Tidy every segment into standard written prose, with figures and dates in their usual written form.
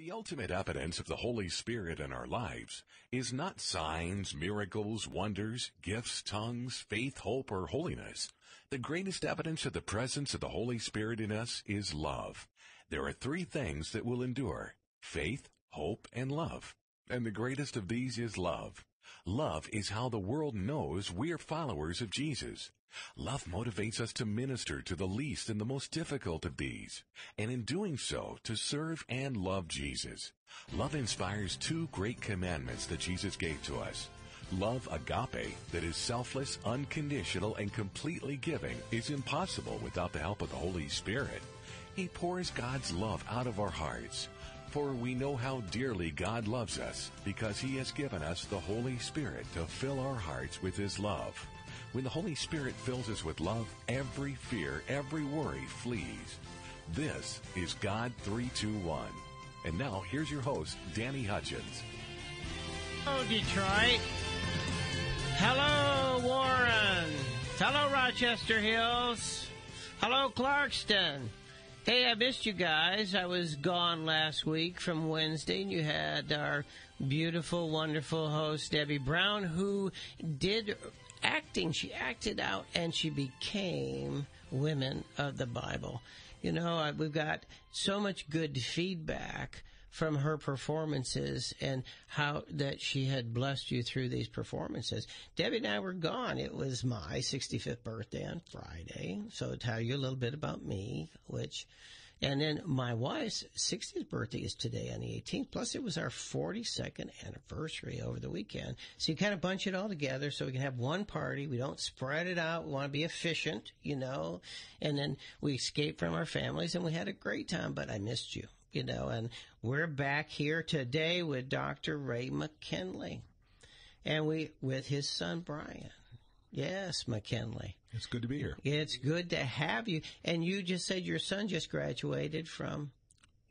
The ultimate evidence of the Holy Spirit in our lives is not signs, miracles, wonders, gifts, tongues, faith, hope, or holiness. The greatest evidence of the presence of the Holy Spirit in us is love. There are three things that will endure: faith, hope, and love. And the greatest of these is love. Love is how the world knows we're followers of Jesus. Love motivates us to minister to the least and the most difficult of these, and in doing so, to serve and love Jesus. Love inspires two great commandments that Jesus gave to us. Love agape, that is selfless, unconditional, and completely giving, is impossible without the help of the Holy Spirit. He pours God's love out of our hearts. For we know how dearly God loves us, because He has given us the Holy Spirit to fill our hearts with His love. When the Holy Spirit fills us with love, every fear, every worry flees. This is God 321. And now, here's your host, Danny Hutchins. Hello, Detroit. Hello, Warren. Hello, Rochester Hills. Hello, Clarkston. Hey, I missed you guys. I was gone last week from Wednesday, and you had our beautiful, wonderful host, Debbie Brown, who did acting. She acted out, and she became Women of the Bible. You know, we've got so much good feedback from her performances and how that she had blessed you through these performances. Debbie and I were gone. It was my 65th birthday on Friday, so to tell you a little bit about me, and then my wife's 60th birthday is today on the 18th, plus it was our 42nd anniversary over the weekend. So you kind of bunch it all together so we can have one party. We don't spread it out. We want to be efficient, you know, and then we escape from our families, and we had a great time, but I missed you. You know, and we're back here today with Dr. Ray McKinley, and with his son, Brian. Yes, McKinley. It's good to be here. It's good to have you. And you just said your son just graduated from?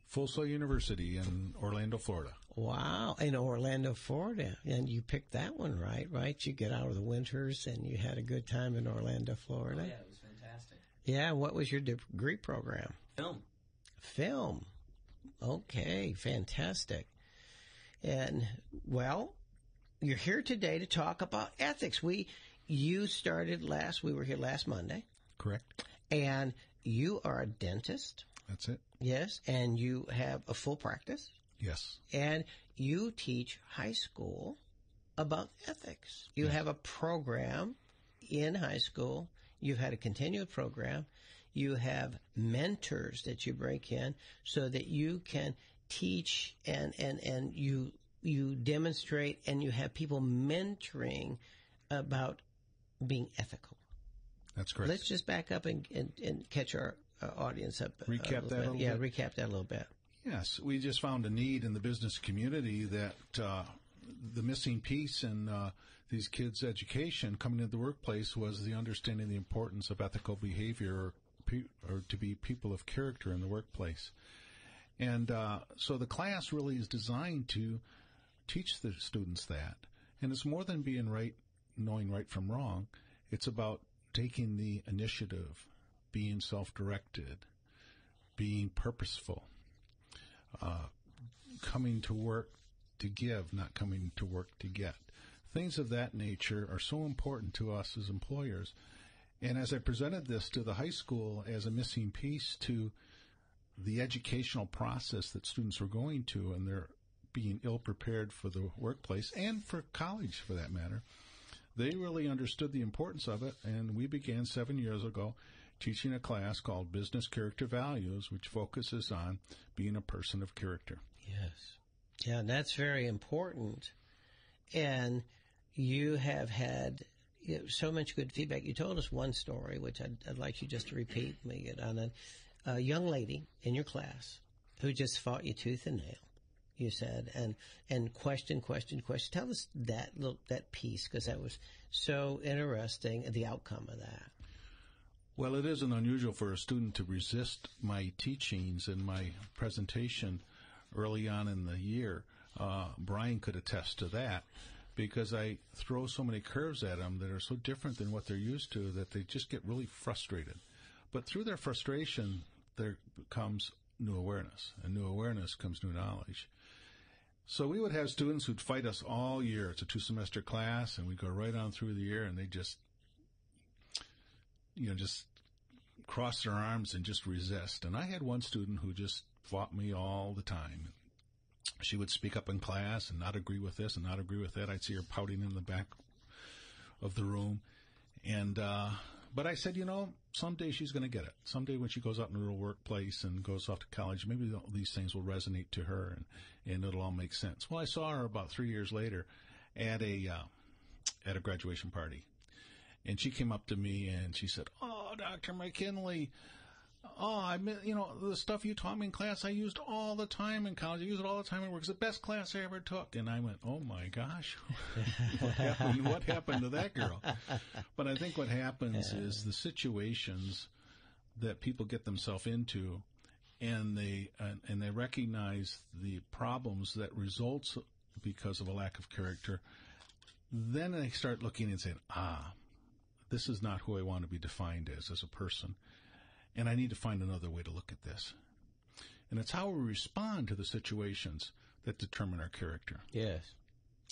Full Sail University in Orlando, Florida. Wow, in Orlando, Florida. And you picked that one right? You get out of the winters, and you had a good time in Orlando, Florida. Oh, yeah, it was fantastic. Yeah, what was your degree program? Film. Okay, fantastic. And, well, you're here today to talk about ethics. You started we were here last Monday. Correct. And you are a dentist. That's it. Yes, and you have a full practice. Yes. And you teach high school about ethics. You have a program in high school. You've had a continued program. You have mentors that you break in so that you can teach and you demonstrate, and you have people mentoring about being ethical. That's correct. Let's just back up and catch our audience up. Recap that a little bit. Yeah, recap that a little bit. Yes, we just found a need in the business community that the missing piece in these kids' education coming into the workplace was the understanding the importance of ethical behavior, or to be people of character in the workplace. And so the class really is designed to teach the students that. And it's more than knowing right from wrong. It's about taking the initiative, being self-directed, being purposeful, coming to work to give, not coming to work to get. Things of that nature are so important to us as employers. And as I presented this to the high school as a missing piece to the educational process that students were going to, and they're being ill-prepared for the workplace and for college for that matter, they really understood the importance of it. And we began 7 years ago teaching a class called Business Character Values, which focuses on being a person of character. Yes. Yeah, and that's very important. And you have had so much good feedback. You told us one story, which I'd like you just to repeat on a young lady in your class who just fought you tooth and nail, you said, and question. Tell us that piece, because that was so interesting, the outcome of that. Well, it isn't unusual for a student to resist my teachings and my presentation early on in the year. Brian could attest to that, because I throw so many curves at them that are so different than what they're used to that they just get really frustrated. But through their frustration, there comes new awareness. And new awareness comes new knowledge. So we would have students who'd fight us all year. It's a 2-semester class, and we'd go right on through the year, and they just cross their arms and just resist. And I had one student who just fought me all the time. She would speak up in class and not agree with this and not agree with that. I'd see her pouting in the back of the room. And but I said, someday she's going to get it. Someday when she goes out into the workplace and goes off to college, maybe all these things will resonate to her and it'll all make sense. Well, I saw her about 3 years later at a graduation party. And she came up to me and she said, "Oh, Dr. McKinley, the stuff you taught me in class, I used all the time in college. I used it all the time at work. It's the best class I ever took." And I went, "Oh my gosh, what happened to that girl?" But I think what happens is the situations that people get themselves into, and they recognize the problems that results because of a lack of character. Then they start looking and saying, this is not who I want to be defined as a person. And I need to find another way to look at this. And it's how we respond to the situations that determine our character. Yes.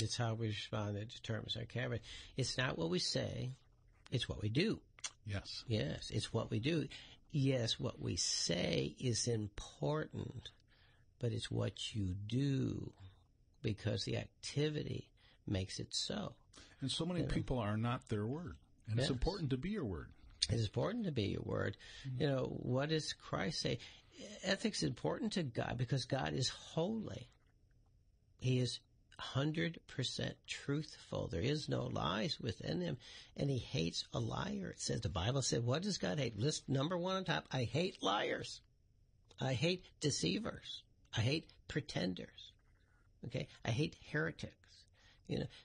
It's how we respond that determines our character. It's not what we say, it's what we do. Yes. Yes, it's what we do. Yes, what we say is important, but it's what you do, because the activity makes it so. And so many people are not their word. And it's important to be your word. It's important to be your word. Mm-hmm. What does Christ say? Ethics is important to God because God is holy. He is 100% truthful. There is no lies within him, and he hates a liar. It says, the Bible said, what does God hate? List number 1 on top. I hate liars. I hate deceivers. I hate pretenders. Okay? I hate heretics.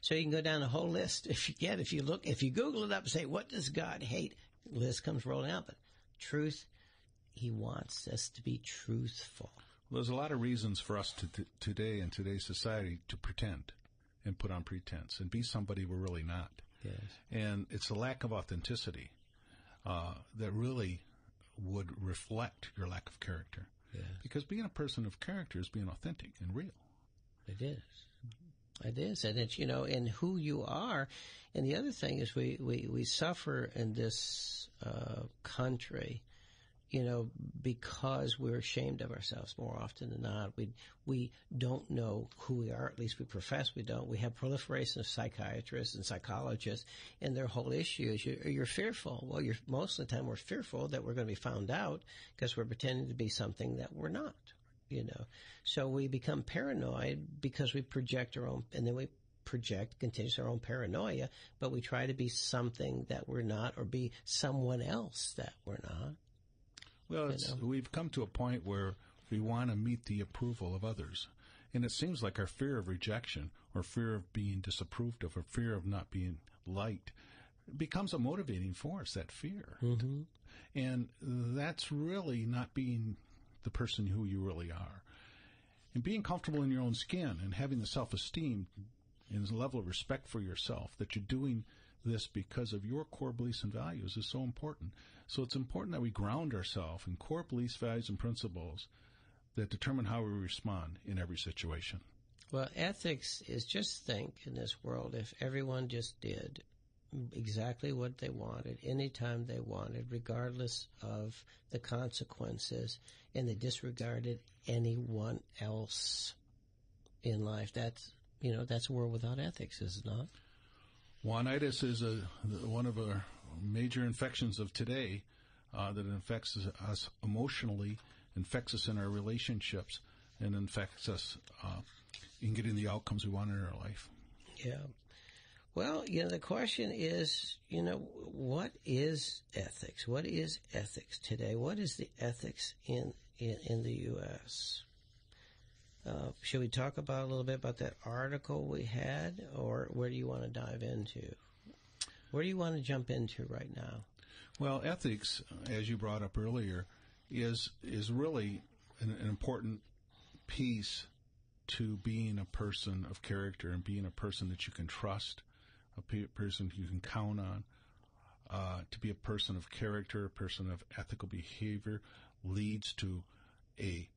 So you can go down the whole list. If you Google it up and say, what does God hate? The list comes rolling out. But truth, he wants us to be truthful. Well, there's a lot of reasons for us today in today's society to pretend and put on pretense and be somebody we're really not. Yes. And it's a lack of authenticity that really would reflect your lack of character. Yes. Because being a person of character is being authentic and real. It is. It is, and it's, in who you are. And the other thing is we suffer in this country, because we're ashamed of ourselves more often than not. We don't know who we are, at least we profess we don't. We have proliferation of psychiatrists and psychologists, and their whole issue is you're fearful. Well, most of the time we're fearful that we're going to be found out because we're pretending to be something that we're not. So we become paranoid because we project our own, and then we continues our own paranoia, but we try to be something that we're not, or be someone else that we're not. Well, we've come to a point where we want to meet the approval of others. And it seems like our fear of rejection, or fear of being disapproved of, or fear of not being liked, becomes a motivating force, that fear. Mm-hmm. And that's really not being the person who you really are. And being comfortable in your own skin and having the self-esteem and the level of respect for yourself, that you're doing this because of your core beliefs and values, is so important. So it's important that we ground ourselves in core beliefs, values, and principles that determine how we respond in every situation. Well, ethics is, just think in this world, if everyone just did exactly what they wanted, anytime they wanted, regardless of the consequences, and they disregarded anyone else in life. That's a world without ethics, is it not? Juanitis is one of our major infections of today that infects us emotionally, infects us in our relationships, and infects us in getting the outcomes we want in our life. Yeah. Well, the question is, what is ethics? What is ethics today? What is the ethics in the U.S.? Should we talk about a little bit about that article we had, or where do you want to dive into? Where do you want to jump into right now? Well, ethics, as you brought up earlier, is really an important piece to being a person of character and being a person that you can trust, a person you can count on. To be a person of character, a person of ethical behavior, leads to a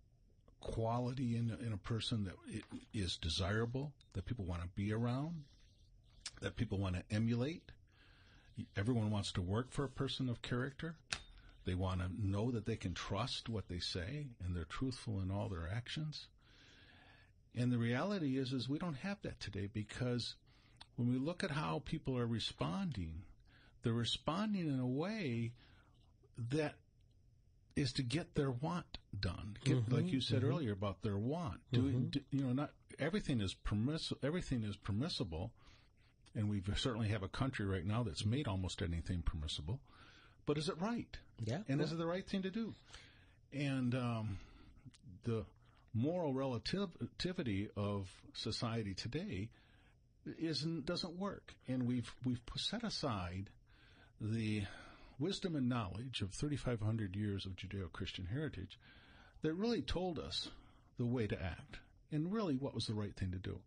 quality in a person that is desirable, that people want to be around, that people want to emulate. Everyone wants to work for a person of character. They want to know that they can trust what they say and they're truthful in all their actions. And the reality is we don't have that today, because when we look at how people are responding, they're responding in a way that is to get their want done. Like you said earlier about their want. Not everything is permissible, and we certainly have a country right now that's made almost anything permissible. But is it right? Yeah. And is it the right thing to do? And the moral relativity of society today doesn't work. And we've set aside the wisdom and knowledge of 3,500 years of Judeo-Christian heritage that really told us the way to act and really what was the right thing to do.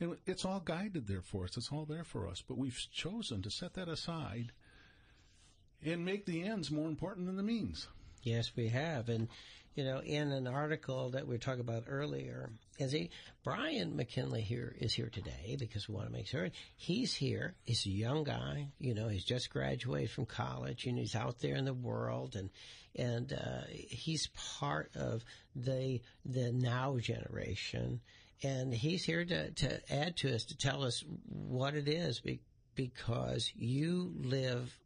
And it's all guided there for us. It's all there for us. But we've chosen to set that aside and make the ends more important than the means. Yes, we have. And, in an article that we were talking about earlier, Brian McKinley is here today because we want to make sure he's here. He's a young guy. He's just graduated from college. He's out there in the world, and he's part of the now generation. And he's here to add to us, to tell us what it is, because you live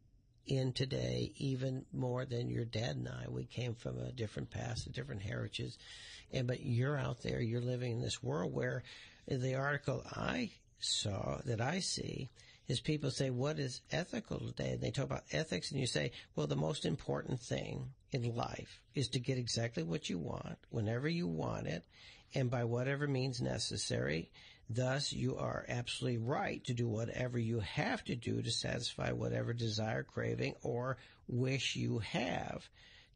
in today even more than your dad and I. We came from a different past, a different heritage, but you're out there, you're living in this world where the article I see is people say, what is ethical today? And they talk about ethics, and you say, well, the most important thing in life is to get exactly what you want, whenever you want it, and by whatever means necessary. Thus, you are absolutely right to do whatever you have to do to satisfy whatever desire, craving, or wish you have,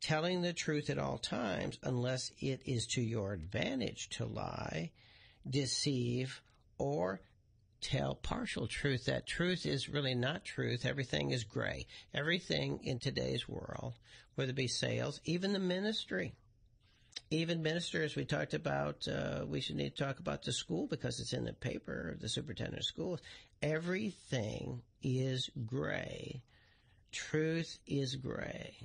telling the truth at all times, unless it is to your advantage to lie, deceive, or tell partial truth. That truth is really not truth. Everything is gray. Everything in today's world, whether it be sales, even the ministry. Even ministers, we talked about, we should need to talk about the school because it's in the paper, the superintendent of schools. Everything is gray. Truth is gray.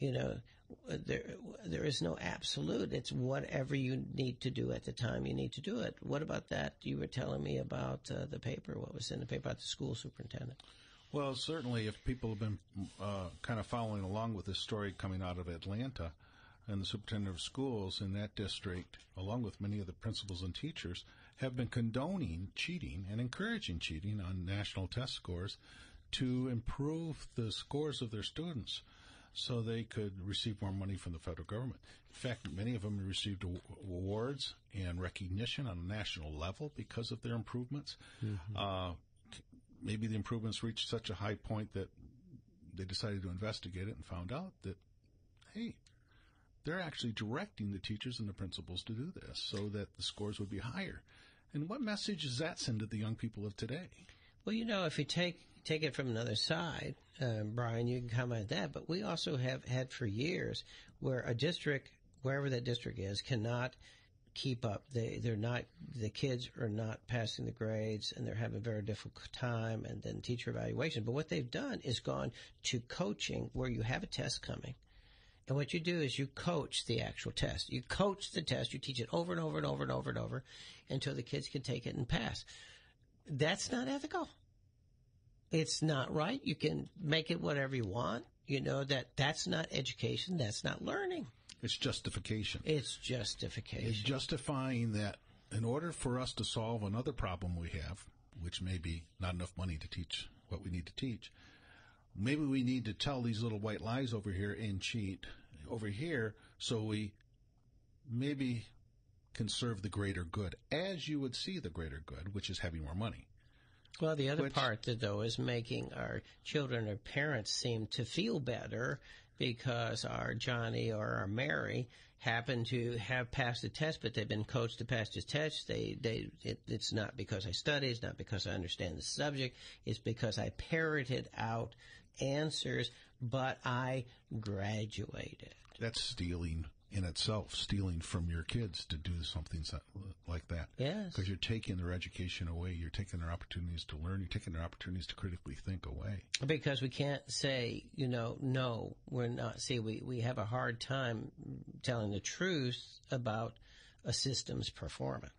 There is no absolute. It's whatever you need to do at the time you need to do it. What about that? You were telling me about the paper, what was in the paper about the school superintendent. Well, certainly if people have been kind of following along with this story coming out of Atlanta, and the superintendent of schools in that district, along with many of the principals and teachers, have been condoning cheating and encouraging cheating on national test scores to improve the scores of their students so they could receive more money from the federal government. In fact, many of them received awards and recognition on a national level because of their improvements. Maybe the improvements reached such a high point that they decided to investigate it and found out that, hey, they're actually directing the teachers and the principals to do this so that the scores would be higher. And what message does that send to the young people of today? Well, if you take it from another side, Brian, you can comment on that, but we also have had for years where a district, wherever that district is, cannot keep up. The kids are not passing the grades, and they're having a very difficult time, and then teacher evaluation. But what they've done is gone to coaching where you have a test coming. And what you do is you coach the actual test. You coach the test. You teach it over and over and over and over and over until the kids can take it and pass. That's not ethical. It's not right. You can make it whatever you want. That's not education. That's not learning. It's justification. It's justification. It's justifying that in order for us to solve another problem we have, which may be not enough money to teach what we need to teach, maybe we need to tell these little white lies over here and cheat over here so we maybe can serve the greater good, as you would see the greater good, which is having more money. Well, the other part, though, is making our children or parents seem to feel better because our Johnny or our Mary happen to have passed the test, but they've been coached to pass the test. It's not because I studied. It's not because I understand the subject. It's because I parroted out answers, but I graduated. That's stealing in itself stealing from your kids to do something like that. Yes. Because you're taking their education away. You're taking their opportunities to learn. You're taking their opportunities to critically think away. Because we can't say, no, we're not. See, we have a hard time telling the truth about a system's performance.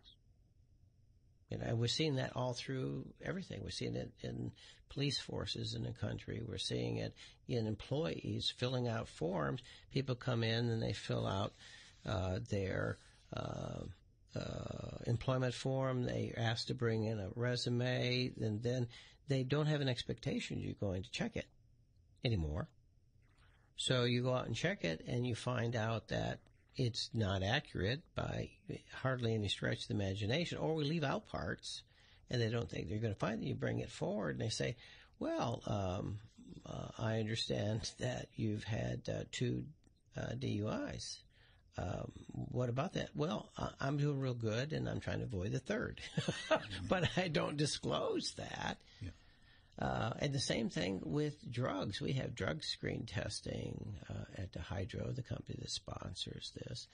We're seeing that all through everything. We're seeing it in police forces in the country. We're seeing it in employees filling out forms. People come in and they fill out their employment form. They ask to bring in a resume, and then they don't have an expectation you're going to check it anymore. So you go out and check it, and you find out that it's not accurate by hardly any stretch of the imagination, or we leave out parts, and they don't think they're going to find it. You bring it forward, and they say, well, I understand that you've had 2 DUIs. What about that? Well, I'm doing real good, and I'm trying to avoid the 3rd. But I don't disclose that. Yeah. And the same thing with drugs. We have drug screen testing at the Hydro, the company that sponsors this.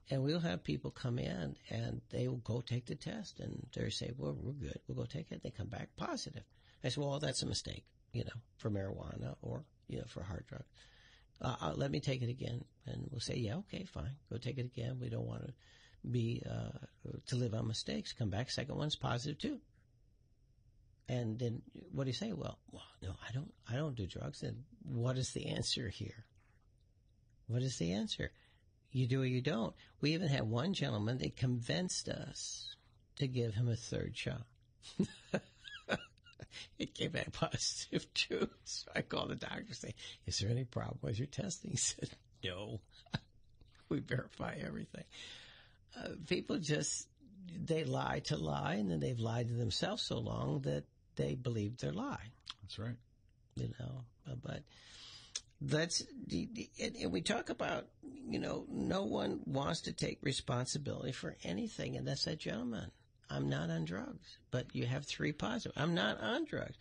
And we'll have people come in, and they will go take the test, and they say, well, we're good. We'll go take it. They come back positive. I say, well, that's a mistake, for marijuana or, for hard drugs. Let me take it again. And we'll say, yeah, okay, fine. Go take it again. We don't want to live on mistakes. Come back. Second one's positive, too. And then what do you say? Well, no, I don't do drugs. Then what is the answer here? What is the answer? You do or you don't. We even had one gentleman that convinced us to give him a 3rd shot. It came back positive too. So I called the doctor and say, is there any problem with your testing? He said, no. We verify everything. People they lie to lie, and then they've lied to themselves so long that they believe their lie. That's right. But and we talk about, no one wants to take responsibility for anything, and that's that gentleman. I'm not on drugs, but you have 3 positive. I'm not on drugs.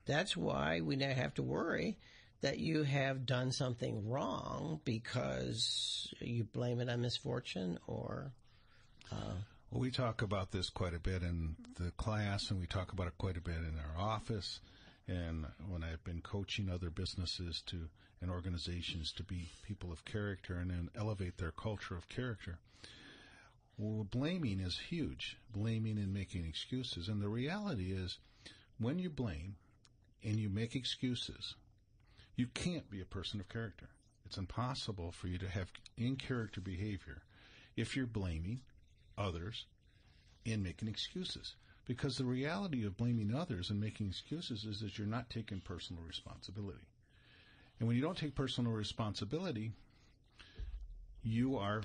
That's why we now have to worry that you have done something wrong because you blame it on misfortune or... Well, we talk about this quite a bit in the class, and we talk about it quite a bit in our office, and when I've been coaching other businesses and organizations to be people of character and then elevate their culture of character. Well, blaming is huge, blaming and making excuses. And the reality is, when you blame and you make excuses, you can't be a person of character. It's impossible for you to have in-character behavior if you're blaming others and making excuses. Because the reality of blaming others and making excuses is that you're not taking personal responsibility. And when you don't take personal responsibility, you are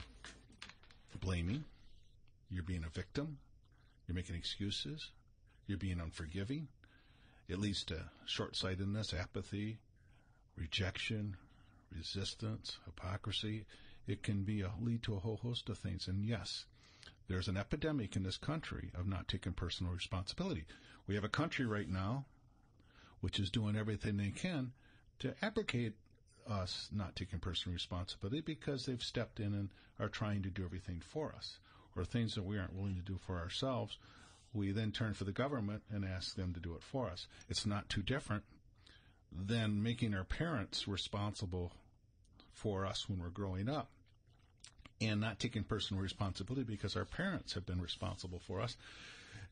blaming, you're being a victim, you're making excuses, you're being unforgiving. It leads to short-sightedness, apathy, rejection, resistance, hypocrisy. It can lead to a whole host of things. And yes, there's an epidemic in this country of not taking personal responsibility. We have a country right now which is doing everything they can to abrogate us not taking personal responsibility because they've stepped in and are trying to do everything for us. Or things that we aren't willing to do for ourselves, we then turn for the government and ask them to do it for us. It's not too different than making our parents responsible for us when we're growing up and not taking personal responsibility because our parents have been responsible for us.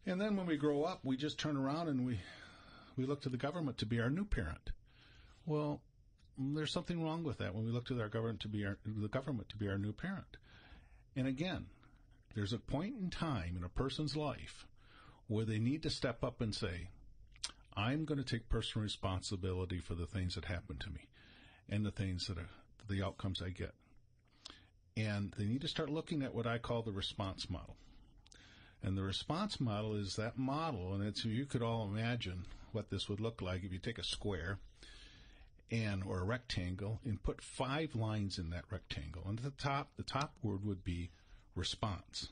And then when we grow up, we just turn around and we look to the government to be our new parent. Well, there's something wrong with that when we look to the government to be our new parent. And again, there's a point in time in a person's life where they need to step up and say, I'm going to take personal responsibility for the things that happen to me and the things that are the outcomes I get. And they need to start looking at what I call the response model. And the response model is that model, and you could all imagine what this would look like if you take a square or a rectangle and put 5 lines in that rectangle. And at the top word would be response.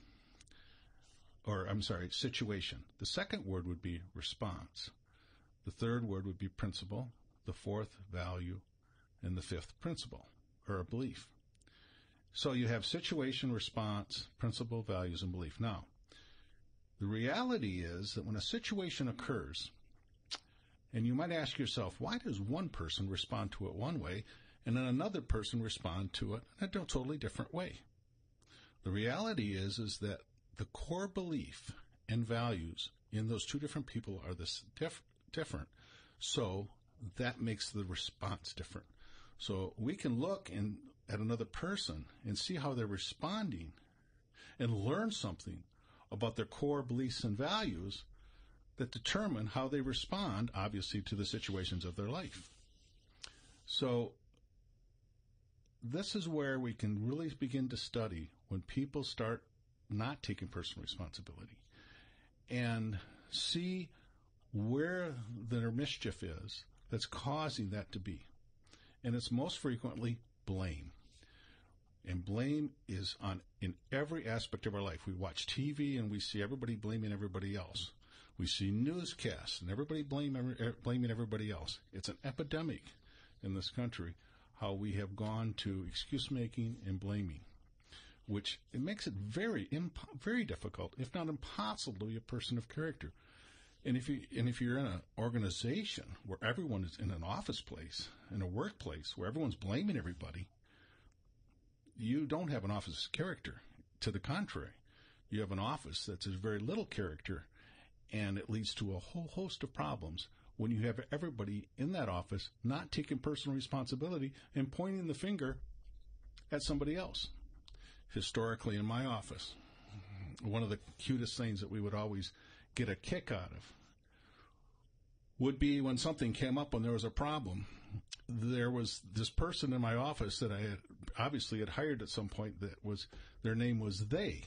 Situation. The second word would be response. The third word would be principle. The fourth, value. And the fifth, principle, or a belief. So you have situation, response, principle, values, and belief. Now, the reality is that when a situation occurs, and you might ask yourself, why does one person respond to it one way and then another person respond to it in a totally different way? The reality is that the core belief and values in those two different people are different. So that makes the response different. So we can look at another person and see how they're responding and learn something about their core beliefs and values that determine how they respond, obviously, to the situations of their life. So this is where we can really begin to study when people start not taking personal responsibility and see where their mischief is that's causing that to be. And it's most frequently blame. And blame is in every aspect of our life. We watch TV and we see everybody blaming everybody else. We see newscasts and everybody blaming everybody else. It's an epidemic in this country how we have gone to excuse-making and blaming, which it makes it very difficult, if not impossible, to be a person of character. And if you're in an organization where everyone is in an office place, in a workplace where everyone's blaming everybody, you don't have an office of character. To the contrary, you have an office that has very little character, and it leads to a whole host of problems when you have everybody in that office not taking personal responsibility and pointing the finger at somebody else. Historically, in my office, one of the cutest things that we would always get a kick out of would be when something came up, when there was a problem. There was this person in my office that I had obviously had hired at some point their name was They,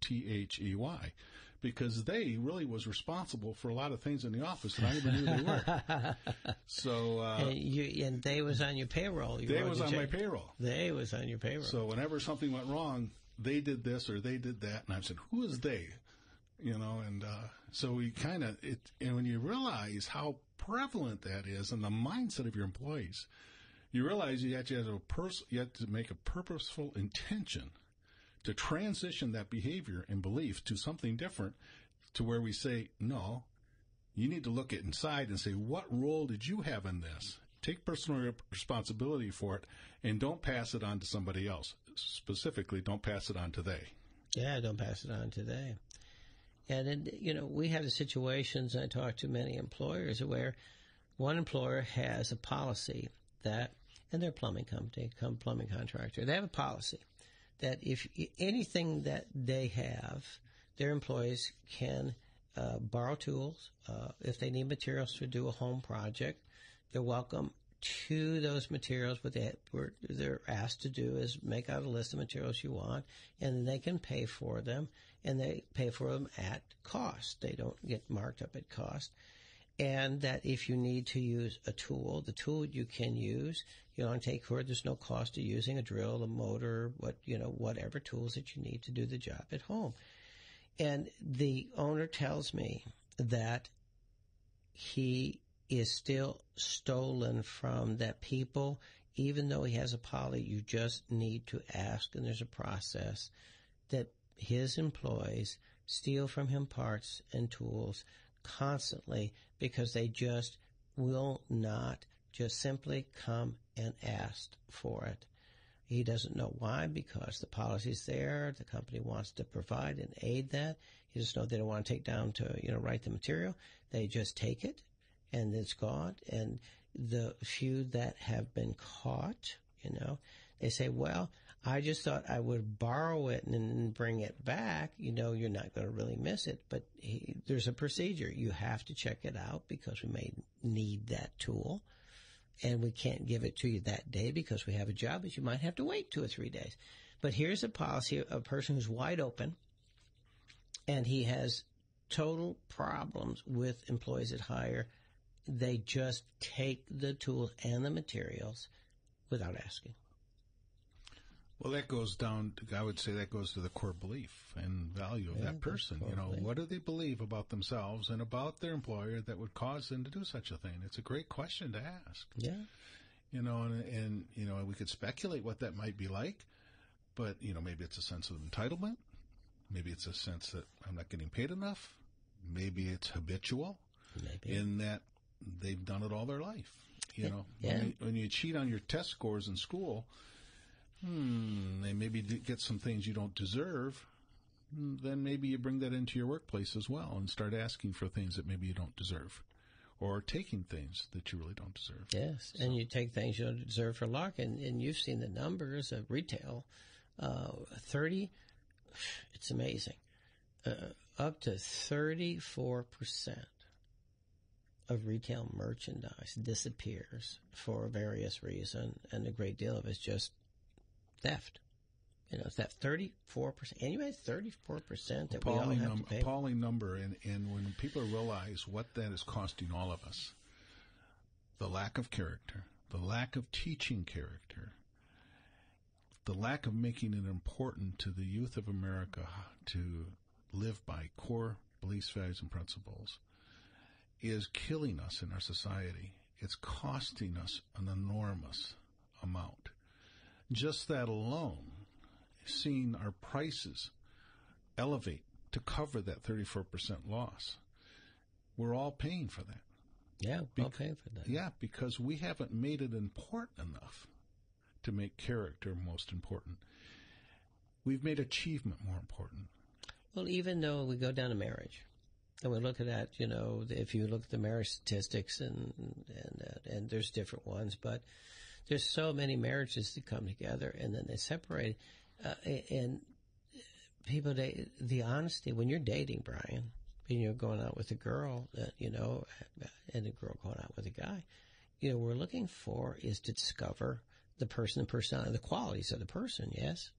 They, because they really was responsible for a lot of things in the office that I never knew they were. So, and they was on your payroll. They was on my payroll. They was on your payroll. So whenever something went wrong, they did this or they did that, and I said, "Who is they?" And so we and when you realize how prevalent that is in the mindset of your employees, you realize you have to make a purposeful intention to transition that behavior and belief to something different, to where we say, no, you need to look at inside and say, what role did you have in this? Take personal responsibility for it, and don't pass it on to somebody else. Specifically, don't pass it on to they. Yeah, don't pass it on to they. And then, we have the situations, I talk to many employers, where one employer has a policy that, and they're a plumbing company, plumbing contractor, they have a policy that if anything that they have, their employees can borrow tools. If they need materials to do a home project, they're welcome to those materials. What they're asked to do is make out a list of materials you want, and then they can pay for them, and they pay for them at cost. They don't get marked up at cost. And that if you need to use a tool, the tool you can use, take care. There's no cost to using a drill, a motor, whatever tools that you need to do the job at home. And the owner tells me that he is still stolen from that people, even though he has a policy, you just need to ask, and there's a process, that his employees steal from him parts and tools constantly because they just will not just simply come and ask for it. He doesn't know why, because the policy's there. The company wants to provide and aid that. He just knows they don't want to take down to, write the material. They just take it, and it's gone. And the few that have been caught, they say, well, I just thought I would borrow it and then bring it back. You're not going to really miss it. But there's a procedure. You have to check it out because we may need that tool. And we can't give it to you that day because we have a job, but you might have to wait 2 or 3 days. But here's a policy of a person who's wide open, and he has total problems with employees that hire. They just take the tools and the materials without asking. Well, that goes I would say that goes to the core belief and value of that person. What do they believe about themselves and about their employer that would cause them to do such a thing? It's a great question to ask. Yeah. And we could speculate what that might be like, But, maybe it's a sense of entitlement. Maybe it's a sense that I'm not getting paid enough. Maybe it's habitual in that they've done it all their life. When you cheat on your test scores in school, they maybe get some things you don't deserve. Then maybe you bring that into your workplace as well and start asking for things that maybe you don't deserve, or taking things that you really don't deserve. Yes, so. And you take things you don't deserve for luck, and you've seen the numbers of retail, 30, it's amazing, up to 34% of retail merchandise disappears for various reasons, and a great deal of it is just theft. Theft, 34%. Anyway, 34% that we all have to pay. Appalling number, and when people realize what that is costing all of us, the lack of character, the lack of teaching character, the lack of making it important to the youth of America to live by core beliefs, values, and principles, is killing us in our society. It's costing us an enormous amount. Just that alone, seeing our prices elevate to cover that 34% loss, we're all paying for that. Yeah, we're all paying for that. Yeah, because we haven't made it important enough to make character most important. We've made achievement more important. Well, even though we go down to marriage, and we look at that, if you look at the marriage statistics, and there's different ones, but there's so many marriages that come together and then they separate. And people, the honesty, when you're dating, Brian, and you're going out with a girl, and a girl going out with a guy, what we're looking for is to discover the person and personality, the qualities of the person, yes?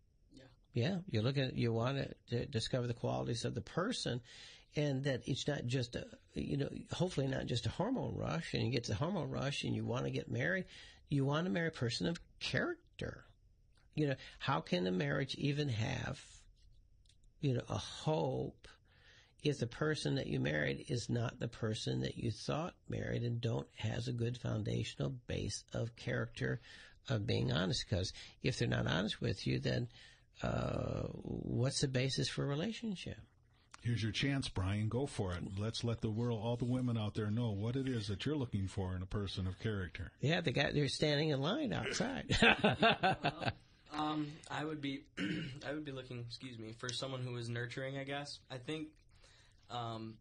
Yeah. You want to discover the qualities of the person, and that it's not just hopefully not just a hormone rush, and you get the hormone rush and you want to get married. You want to marry a person of character. How can a marriage even have, a hope if the person that you married is not the person that you thought married and has a good foundational base of character, of being honest? Because if they're not honest with you, then what's the basis for a relationship? Here's your chance, Brian. Go for it. Let's let the world, all the women out there, know what it is that you're looking for in a person of character. Yeah, they're standing in line outside. I would be looking, for someone who is nurturing, I guess. I think one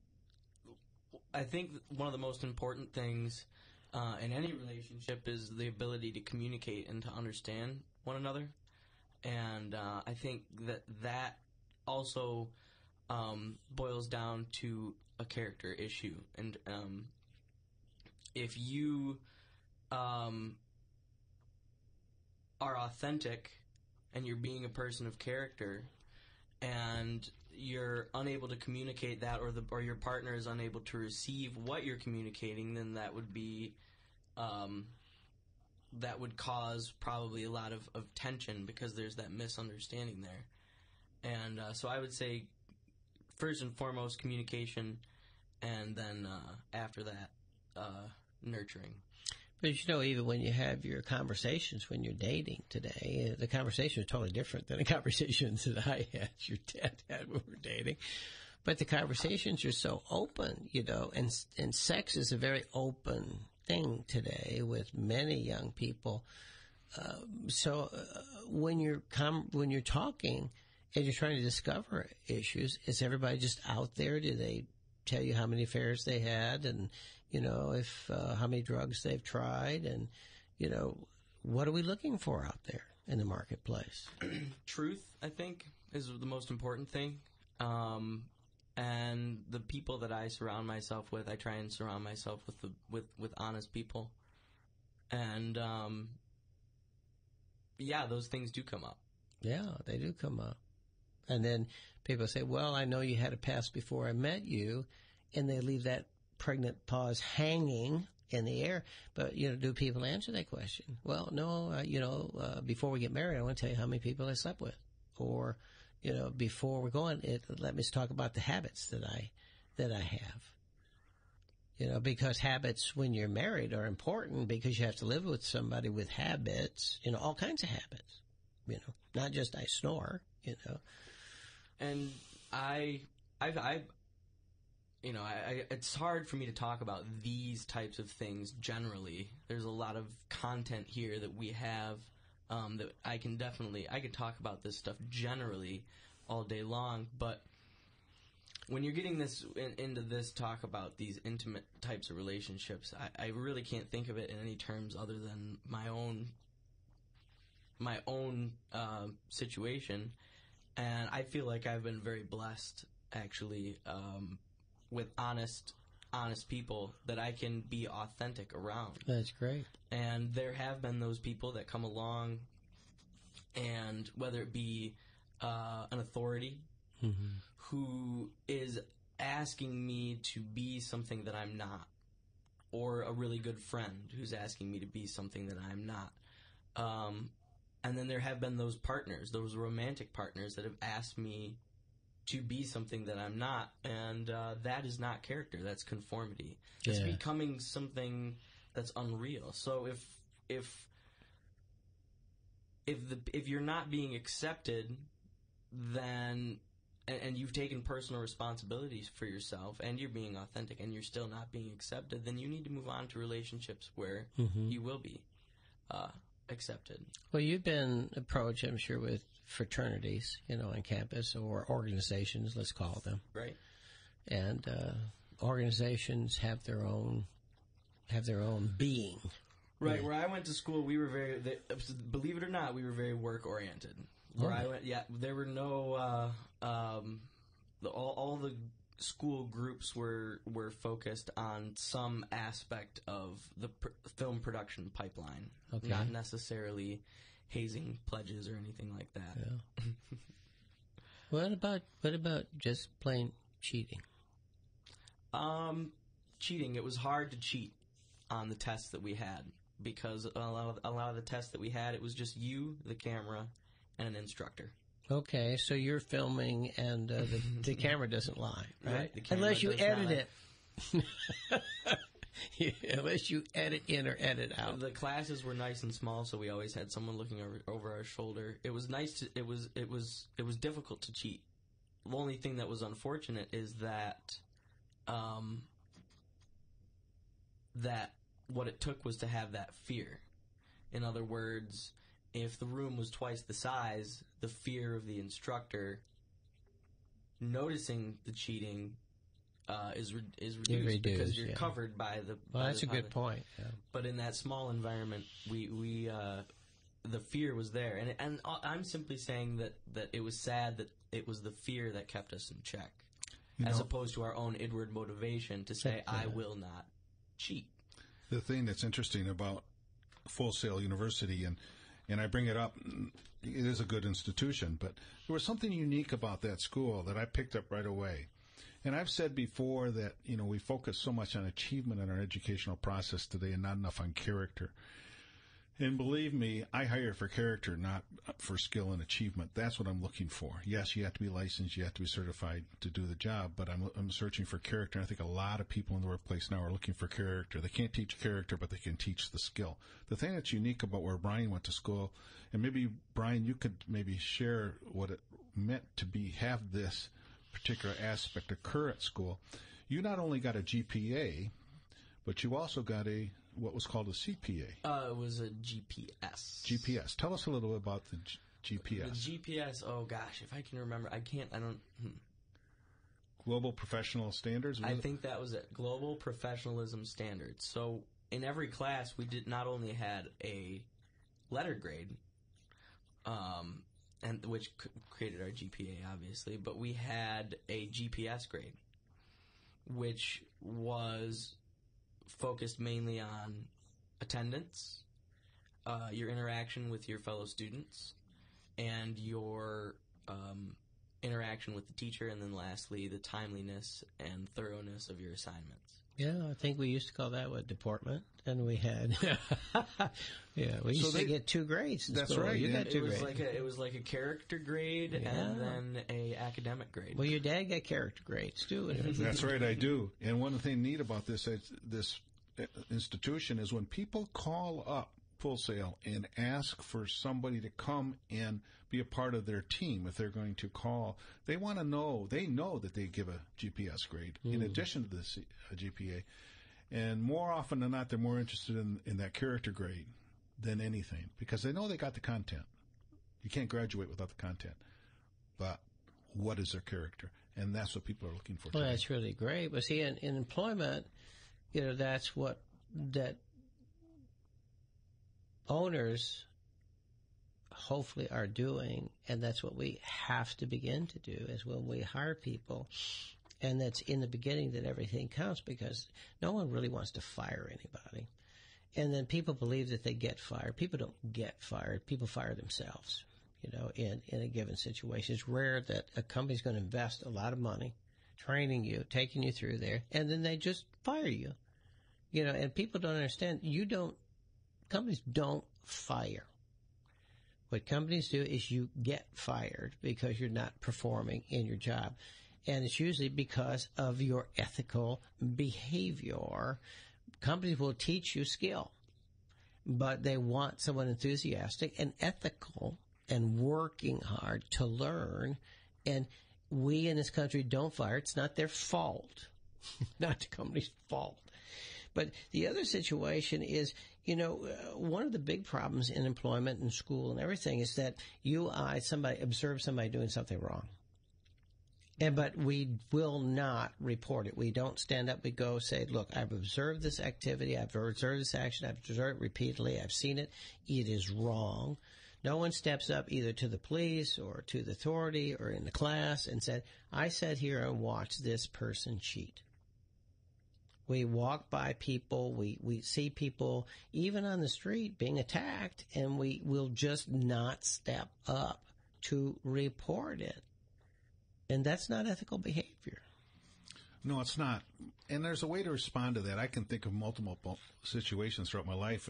of the most important things in any relationship is the ability to communicate and to understand one another. And I think that also boils down to a character issue. And if you are authentic and you're being a person of character and you're unable to communicate that, or your partner is unable to receive what you're communicating, then that would be that would cause probably a lot of tension, because there's that misunderstanding there. And so I would say, first and foremost, communication, and then after that, nurturing. But even when you have your conversations when you're dating today, the conversation is totally different than the conversations that I had, your dad had when we were dating. But the conversations are so open, and sex is a very open thing today with many young people. So when you're talking and you're trying to discover issues, is everybody just out there? Do they tell you how many affairs they had, and if how many drugs they've tried, and what are we looking for out there in the marketplace? Truth, I think, is the most important thing. And the people that I surround myself with, I try and surround myself with honest people. And those things do come up. Yeah, they do come up. And then people say, well, I know you had a past before I met you, and they leave that pregnant pause hanging in the air. But, do people answer that question? Well, no, before we get married, I want to tell you how many people I slept with. Or, before we're going, let me talk about the habits that I have. Because habits when you're married are important, because you have to live with somebody with habits, all kinds of habits. not just I snore, And it's hard for me to talk about these types of things generally. There's a lot of content here that we have that I can talk about this stuff generally all day long, but when you're getting into this talk about these intimate types of relationships, I really can't think of it in any terms other than my own situation, and I feel like I've been very blessed, actually, with honest people that I can be authentic around. That's great. And there have been those people that come along, and whether it be an authority who is asking me to be something that I'm not, or a really good friend who's asking me to be something that I'm not. And then there have been those partners, those romantic partners that have asked me to be something that I'm not, and that is not character. That's conformity. It's becoming something that's unreal. So if you're not being accepted, then and you've taken personal responsibilities for yourself, and you're being authentic, and you're still not being accepted, then you need to move on to relationships where you will be accepted. Well, you've been approached, I'm sure, with fraternities, on campus, or organizations, let's call them. Right. And organizations have their own being. Right. Where I went to school, we were believe it or not, we were very work oriented. Where I went, there were no all the school groups were focused on some aspect of the film production pipeline, not necessarily hazing pledges or anything like that. Yeah. What about just plain cheating? Cheating. It was hard to cheat on the tests that we had, because a lot of the tests that we had, it was just you, the camera, and an instructor. Okay, so you're filming, and the camera doesn't lie, right? Unless you edit it. Unless you edit in or edit out. The classes were nice and small, so we always had someone looking over our shoulder. It was nice. It was difficult to cheat. The only thing that was unfortunate is that that what it took was to have that fear. In other words, if the room was twice the size, the fear of the instructor noticing the cheating is reduced because you're covered by the. Well, that's a good point. Yeah. But in that small environment, we the fear was there, and I'm simply saying that it was sad that it was the fear that kept us in check, as opposed to our own inward motivation to say, I will not cheat. The thing that's interesting about Full Sail University, and I bring it up, it is a good institution, but there was something unique about that school that I picked up right away. And I've said before that, we focus so much on achievement in our educational process today and not enough on character. And believe me, I hire for character, not for skill and achievement. That's what I'm looking for. Yes, you have to be licensed, you have to be certified to do the job, but I'm searching for character. And I think a lot of people in the workplace now are looking for character. They can't teach character, but they can teach the skill. The thing that's unique about where Brian went to school, and maybe, Brian, you could maybe share what it meant to have this particular aspect occur at school. You not only got a GPA, but you also got what was called a CPA. It was a GPS. GPS. Tell us a little bit about the GPS. The GPS, oh gosh, if I can remember, I don't. Global Professional Standards? I think that was it. Global Professionalism Standards. So in every class, we not only had a letter grade, and which created our GPA, obviously, but we had a GPS grade, which was focused mainly on attendance, your interaction with your fellow students, and your interaction with the teacher, and then lastly, the timeliness and thoroughness of your assignments. Yeah, I think we used to call that deportment, and we had, we used to get 2 grades. That's school. right. You got 2 grades. It was like a character grade and then a academic grade. Well, your dad got character grades too. That's right, I do. And one thing neat about this institution is when people call up Full Sail and ask for somebody to come and be a part of their team if they're going to call. They want to know, they know that they give a GPS grade in addition to the GPA. And more often than not, they're more interested in that character grade than anything because they know they got the content. You can't graduate without the content. But what is their character? And that's what people are looking for. Well, today. that's really great. But see, in employment, that's what that owners hopefully are doing, and that's what we have to begin to do is when we hire people. And that's in the beginning that everything counts because no one really wants to fire anybody. And then people believe that they get fired. People don't get fired. People fire themselves, in a given situation. It's rare that a company's going to invest a lot of money training you, taking you through there, and then they just fire you. And people don't understand. Companies don't fire. What companies do is you get fired because you're not performing in your job. And it's usually because of your ethical behavior. Companies will teach you skill, but they want someone enthusiastic and ethical and working hard to learn. And we in this country don't fire. It's not their fault, not the company's fault. But the other situation is, one of the big problems in employment and school and everything is that somebody observe somebody doing something wrong. But we will not report it. We don't stand up. We go say, look, I've observed this activity. I've observed this action. I've observed it repeatedly. I've seen it. It is wrong. No one steps up either to the police or to the authority or in the class and said, I sat here and watched this person cheat. We walk by people. We see people even on the street being attacked, and we will just not step up to report it. And that's not ethical behavior. No, it's not. And there's a way to respond to that. I can think of multiple situations throughout my life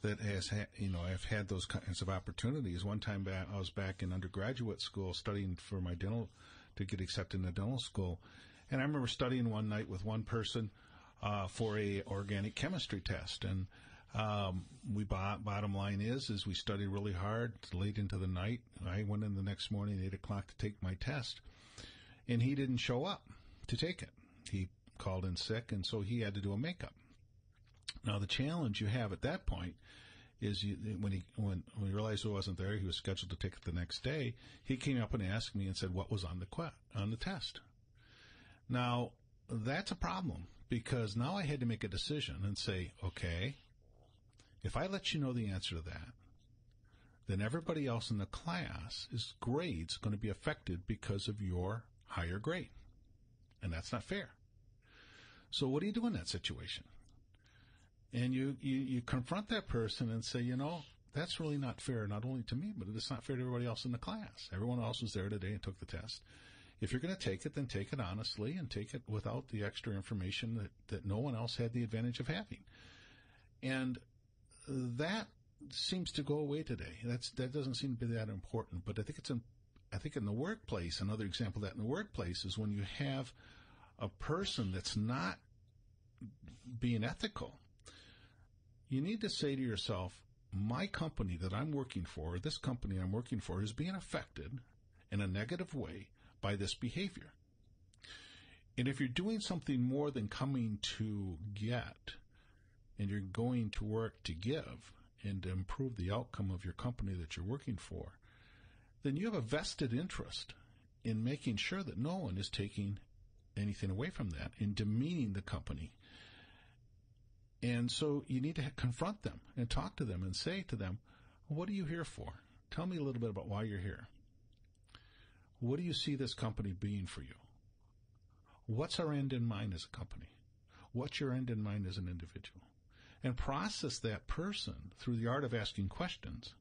that I've had those kinds of opportunities. One time I was back in undergraduate school studying for my to get accepted in the dental school. And I remember studying one night with one person for a organic chemistry test. And bottom line is we studied really hard late into the night. I went in the next morning at 8 o'clock to take my test. And he didn't show up to take it. He called in sick, and so he had to do a makeup. Now, the challenge you have at that point is when he realized I wasn't there, he was scheduled to take it the next day. He came up and asked me and said, what was on the test? Now, that's a problem because now I had to make a decision and say, okay, if I let you know the answer to that, then everybody else in the class's grade's going to be affected because of your higher grade. And that's not fair. So what do you do in that situation? And you confront that person and say, that's really not fair, not only to me, but it's not fair to everybody else in the class. Everyone else was there today and took the test. If you're going to take it, then take it honestly and take it without the extra information that no one else had the advantage of having. And that seems to go away today. That doesn't seem to be that important. But I think in the workplace, another example of that in the workplace is when you have a person that's not being ethical. You need to say to yourself, my company that I'm working for, this company I'm working for, is being affected in a negative way by this behavior. And if you're doing something more than coming to get, and you're going to work to give and to improve the outcome of your company that you're working for, then you have a vested interest in making sure that no one is taking anything away from that and demeaning the company. And so you need to confront them and talk to them and say to them, what are you here for? Tell me a little bit about why you're here. What do you see this company being for you? What's our end in mind as a company? What's your end in mind as an individual? And process that person through the art of asking questions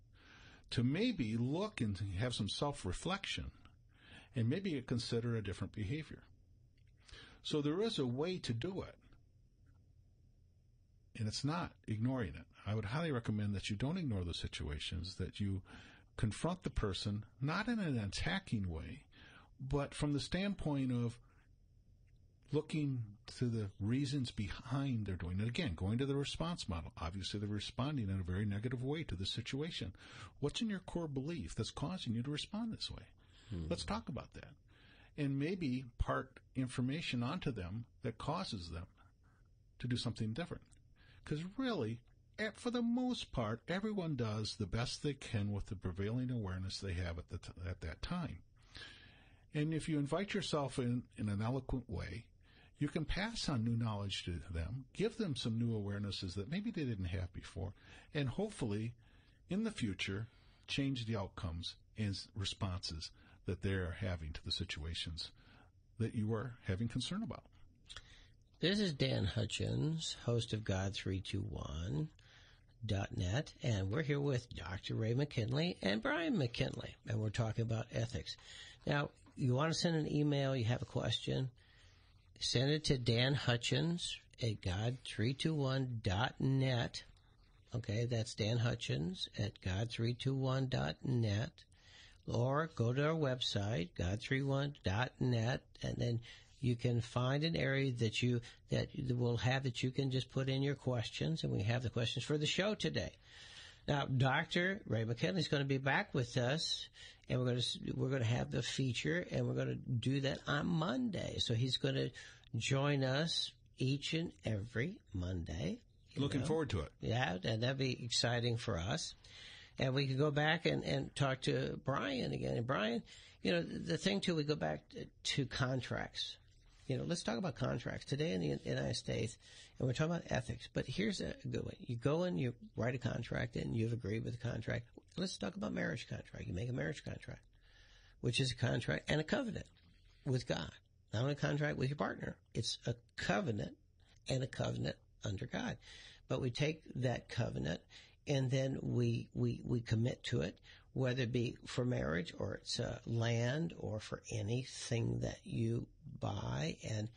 to maybe look and have some self-reflection and maybe consider a different behavior. So there is a way to do it. And it's not ignoring it. I would highly recommend that you don't ignore those situations, that you confront the person, not in an attacking way, but from the standpoint of, looking to the reasons behind they're doing it. Again, going to the response model. Obviously, they're responding in a very negative way to the situation. What's in your core belief that's causing you to respond this way? Let's talk about that. And maybe part information onto them that causes them to do something different. Because really, for the most part, everyone does the best they can with the prevailing awareness they have at that time. And if you invite yourself in an eloquent way, you can pass on new knowledge to them, give them some new awarenesses that maybe they didn't have before, and hopefully, in the future, change the outcomes and responses that they're having to the situations that you are having concern about. This is Dan Hutchins, host of God321.net, and we're here with Dr. Ray McKinley and Brian McKinley, and we're talking about ethics. Now, you want to send an email, you have a question, send it to Dan Hutchins at God321.net. Okay, that's Dan Hutchins at God321.net. Or go to our website, God321.net, and then you can find an area that will have that you can just put in your questions, and we have the questions for the show today. Now, Dr. Ray McKinley is going to be back with us, and we're going to have the feature, and we're going to do that on Monday. So he's going to join us each and every Monday. Looking forward to it. Yeah, and that'd be exciting for us. And we could go back and talk to Brian again. And Brian, the thing too, we go back to contracts. Let's talk about contracts today in the United States, and we're talking about ethics. But here's a good one. You go and you write a contract, and you've agreed with the contract. Let's talk about marriage contract. You make a marriage contract, which is a contract and a covenant with God. Not only a contract with your partner, it's a covenant and a covenant under God. But we take that covenant, and then we commit to it, whether it be for marriage or it's land or for anything that you buy. And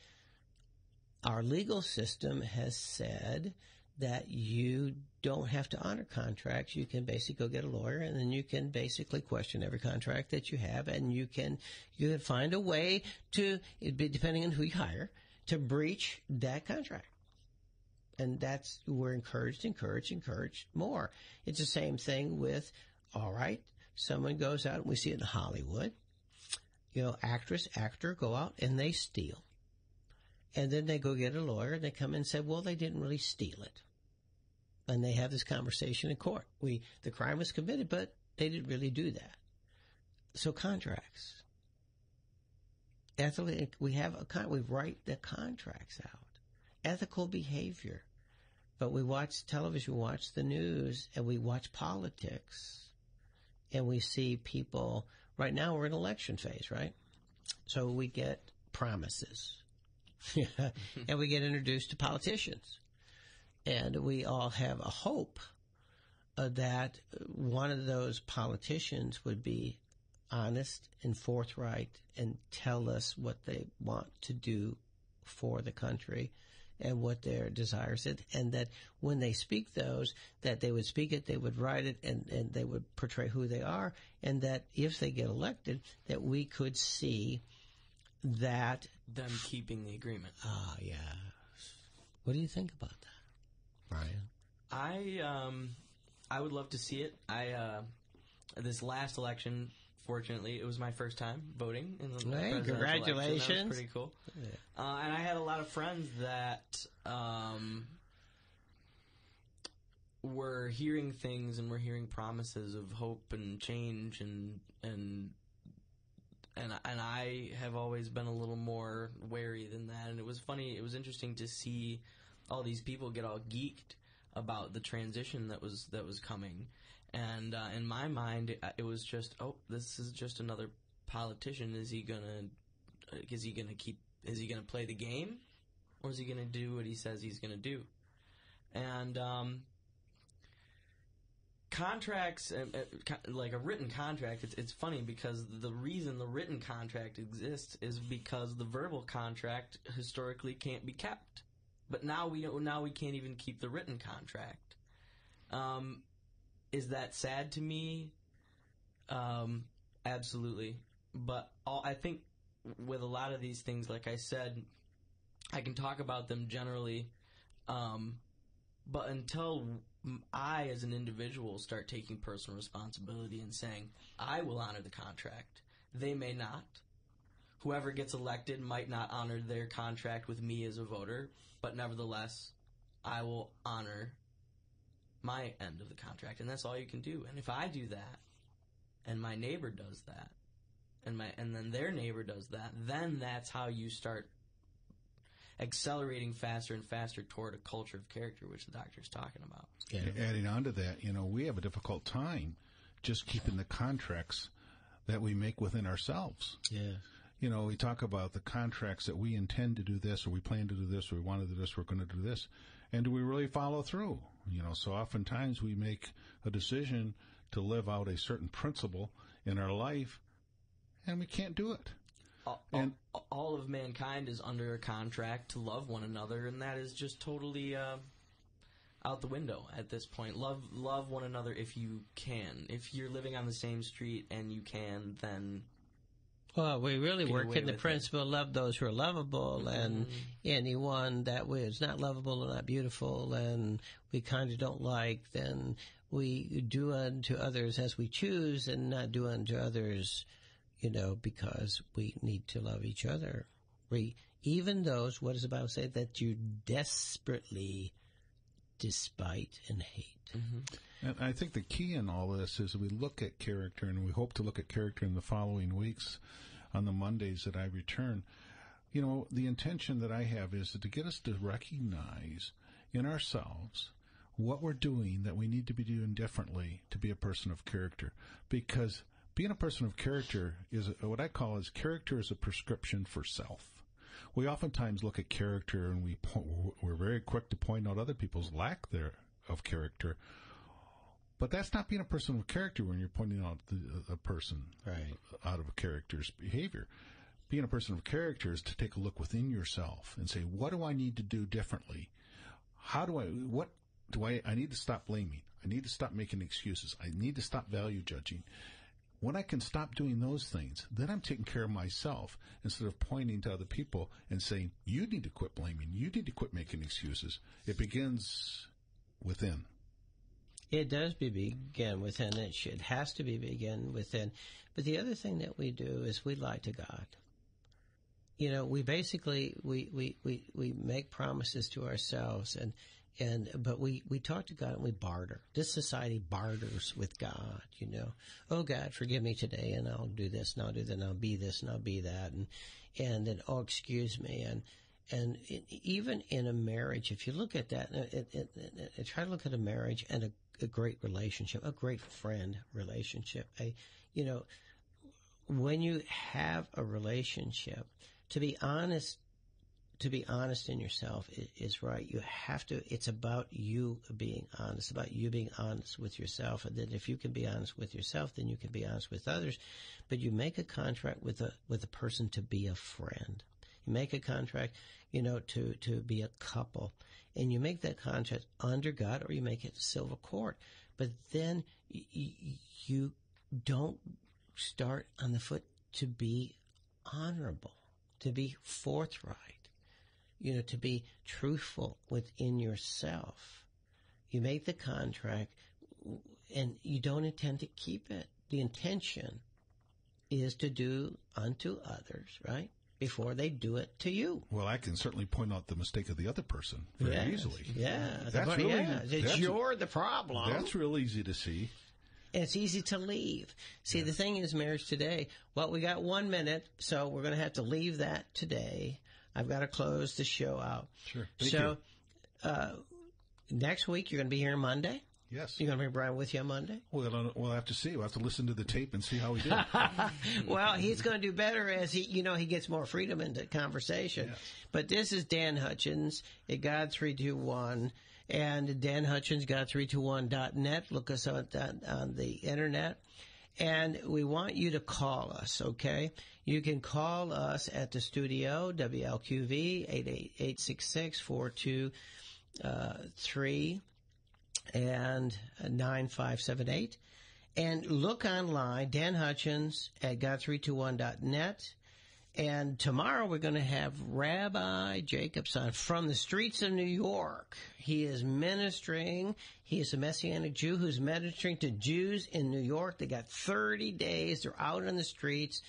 our legal system has said that you don't have to honor contracts. You can basically go get a lawyer, and then you can basically question every contract that you have, and you can find a way to, depending on who you hire, to breach that contract. And we're encouraged more. It's the same thing with, all right, someone goes out, and we see it in Hollywood, actress, actor go out and they steal. And then they go get a lawyer, and they come in and say, well, they didn't really steal it. And they have this conversation in court. The crime was committed, but they didn't really do that. So contracts. Ethically, we write the contracts out. Ethical behavior. But we watch television, we watch the news, and we watch politics, and we see people. Right now we're in election phase, right? So we get promises. And we get introduced to politicians. And we all have a hope that one of those politicians would be honest and forthright and tell us what they want to do for the country and what their desires is, and that when they speak those, that they would speak it, they would write it, and they would portray who they are, and that if they get elected, that we could see that them keeping the agreement. Ah, yeah. What do you think about that, Brian? I would love to see it. This last election, fortunately, it was my first time voting in the presidential congratulations. election. That was pretty cool. Yeah. And I had a lot of friends that were hearing things and were hearing promises of hope and change, and I have always been a little more wary than that. And it was funny. It was interesting to see all these people get all geeked about the transition that was coming. And in my mind, it was just, this is just another politician. Is he gonna play the game, or is he gonna do what he says he's gonna do? And contracts, like a written contract, it's funny because the reason the written contract exists is because the verbal contract historically can't be kept. But now we can't even keep the written contract. Is that sad to me? Absolutely. But I think with a lot of these things, like I said, I can talk about them generally, but until I, as an individual, start taking personal responsibility and saying, I will honor the contract, they may not. Whoever gets elected might not honor their contract with me as a voter, but nevertheless, I will honor my end of the contract, and that's all you can do. And if I do that, and my neighbor does that, and then their neighbor does that, then that's how you start accelerating faster and faster toward a culture of character, which the doctor's talking about. Yeah. Adding on to that, we have a difficult time just keeping the contracts that we make within ourselves. Yeah. We talk about the contracts that we intend to do this, or we plan to do this, or we want to do this, we're going to do this. And do we really follow through? So oftentimes we make a decision to live out a certain principle in our life, and we can't do it. All of mankind is under a contract to love one another, and that is just totally out the window at this point. Love one another if you can. If you're living on the same street and you can, then... Well, we really work in the principle of love those who are lovable, and anyone that is not lovable or not beautiful and we kind of don't like, then we do unto others as we choose and not do unto others, because we need to love each other. Even those, what does the Bible say, that you desperately despite and hate. Mm-hmm. And I think the key in all this is we look at character, and we hope to look at character in the following weeks on the Mondays that I return. The intention that I have is to get us to recognize in ourselves what we're doing that we need to be doing differently to be a person of character. Because being a person of character is what I call character is a prescription for self. We oftentimes look at character and we're very quick to point out other people's lack of character. But that's not being a person of character when you're pointing out a person out of a character's behavior. Being a person of character is to take a look within yourself and say, what do I need to do differently? I need to stop blaming. I need to stop making excuses. I need to stop value judging. When I can stop doing those things, then I'm taking care of myself instead of pointing to other people and saying, you need to quit blaming. You need to quit making excuses. It begins within. It does begin within. It has to begin within. But the other thing that we do is we lie to God. We basically we make promises to ourselves, but we talk to God and we barter. This society barters with God. Oh God, forgive me today, and I'll do this, and I'll do that, and I'll be this, and I'll be that, and then excuse me, and even in a marriage, if you look at that, try to look at a marriage and a great relationship, a great friend relationship. When you have a relationship, to be honest in yourself is right. You have to, it's about you being honest, with yourself. And then if you can be honest with yourself, then you can be honest with others. But you make a contract with a person to be a friend. You make a contract, to be a couple. And you make that contract under God, or you make it civil court. But then you don't start on the foot to be honorable, to be forthright, to be truthful within yourself. You make the contract and you don't intend to keep it. The intention is to do unto others, right? Before they do it to you. Well, I can certainly point out the mistake of the other person very easily. Yeah. You're the problem. That's real easy to see. It's easy to leave. See, the thing is, marriage today, well, we got 1 minute, so we're going to have to leave that today. I've got to close the show out. Sure. Thank you. Next week, you're going to be here Monday? Yes. You're going to bring Brian with you on Monday? We'll have to see. We'll have to listen to the tape and see how he did. Well, he's going to do better as he gets more freedom into conversation. Yes. But this is Dan Hutchins at God 321. And Dan Hutchins, God321.net. Look us up on the internet. And we want you to call us, okay? You can call us at the studio, WLQV, 888-666-4283 and 9578. And look online, Dan Hutchins at God321.net. And tomorrow we're going to have Rabbi Jacobson from the streets of New York. He is ministering. He is a Messianic Jew who's ministering to Jews in New York. They got 30 days. They're out on the streets.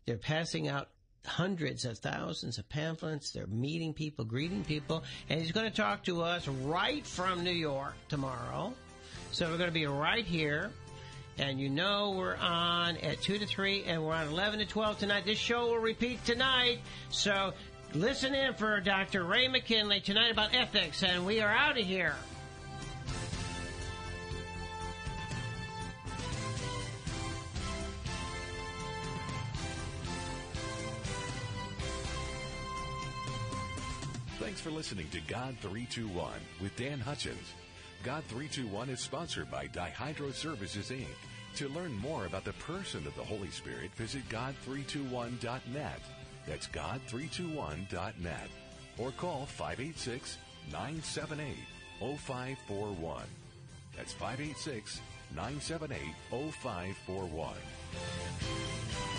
They're passing out hundreds of thousands of pamphlets. They're meeting people, greeting people. And he's going to talk to us right from New York tomorrow. So we're going to be right here. And you know we're on at 2 to 3, and we're on 11 to 12 tonight. This show will repeat tonight. So listen in for Dr. Ray McKinley tonight about ethics, and we are out of here. Thanks for listening to God 321 with Dan Hutchins. God 321 is sponsored by Dihydro Services, Inc. To learn more about the person of the Holy Spirit, visit God321.net. That's God321.net. Or call 586-978-0541. That's 586-978-0541.